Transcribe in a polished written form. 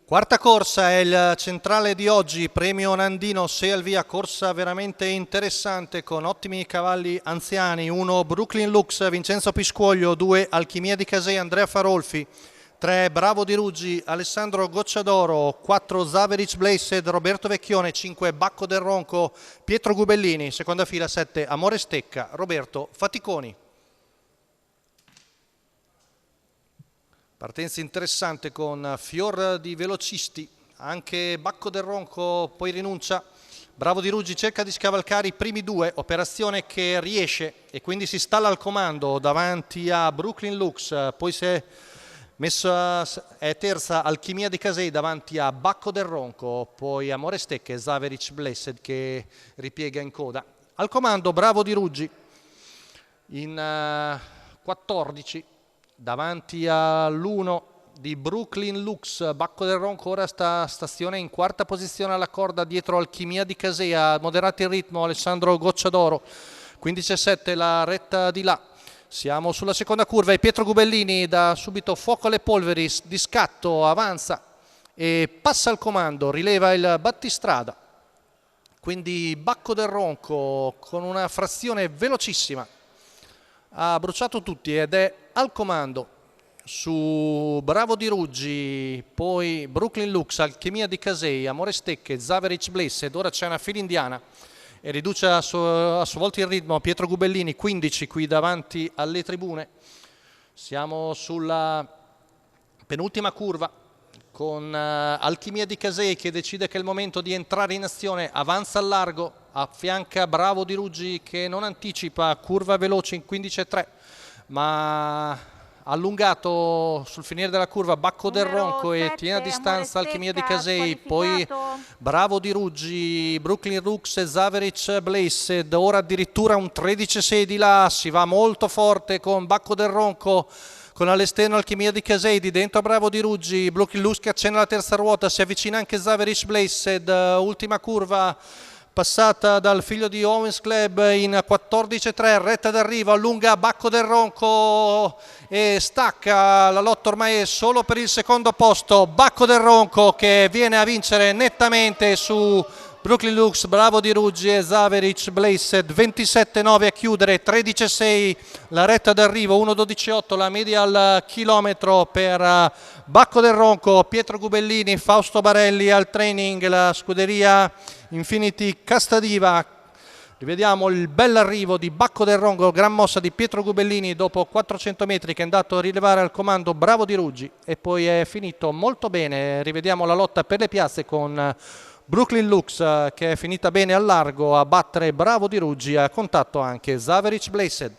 Quarta corsa è il centrale di oggi, premio Nandino 6 al via, corsa veramente interessante con ottimi cavalli anziani, 1 Brooklyn Lux, Vincenzo Piscuoglio, 2 Alchimia di Casei, Andrea Farolfi, 3 Bravo di Ruggi, Alessandro Gocciadoro, 4 Zaveric Blazed, Roberto Vecchione, 5 Bacco del Ronco, Pietro Gubellini, seconda fila 7 Amore Stecca, Roberto Faticoni. Partenza interessante con fior di velocisti, anche Bacco del Ronco poi rinuncia, Bravo di Ruggi cerca di scavalcare i primi due, operazione che riesce e quindi si installa al comando davanti a Brooklyn Lux, poi si è messa, è terza Alchimia di Casei davanti a Bacco del Ronco, poi Amore Stecca e Zaveric Blessed che ripiega in coda. Al comando Bravo di Ruggi in 14. Davanti all'1 di Brooklyn Lux, Bacco del Ronco ora sta stazione in quarta posizione alla corda dietro Alchimia di Casea, moderato il ritmo Alessandro Gocciadoro, 15,7 la retta di là. Siamo sulla seconda curva e Pietro Gubellini dà subito fuoco alle polveri, di scatto avanza e passa al comando, rileva il battistrada. Quindi Bacco del Ronco con una frazione velocissima ha bruciato tutti ed è al comando su Bravo di Ruggi, poi Brooklyn Lux, Alchimia di Casei, Amore Stecche, Zaveric Blessed, ora c'è una fila indiana e riduce a sua volta il ritmo Pietro Gubellini, 15 qui davanti alle tribune. Siamo sulla penultima curva con Alchimia di Casei che decide che è il momento di entrare in azione, avanza al largo, affianca Bravo di Ruggi che non anticipa, curva veloce in 15,3 ma allungato sul finire della curva Bacco del Ronco e tiene a distanza Alchimia di Casei, poi Bravo di Ruggi, Brooklyn Lux e Zaveric Blessed, ora addirittura un 13,6 di là, si va molto forte con Bacco del Ronco, con all'esterno Alchimia di Casei, di dentro Bravo di Ruggi, Brooklyn Lux che accenna la terza ruota, si avvicina anche Zaveric Blessed, ultima curva passata dal figlio di Owens Club in 14,3, retta d'arrivo, allunga Bacco del Ronco e stacca, la lotta ormai è solo per il secondo posto, Bacco del Ronco che viene a vincere nettamente su Brooklyn Lux, Bravo di Ruggi e Zaveric Blessed, 27,9 a chiudere, 13,6 la retta d'arrivo, 1,12,8 la media al chilometro per Bacco del Ronco, Pietro Gubellini, Fausto Barelli al training, la scuderia Infinity Castadiva. Rivediamo il bell'arrivo di Bacco del Ronco, gran mossa di Pietro Gubellini dopo 400 metri che è andato a rilevare al comando Bravo di Ruggi e poi è finito molto bene. Rivediamo la lotta per le piazze con Brooklyn Lux che è finita bene al largo a battere Bravo di Ruggi, a contatto anche Zaveric Blessed.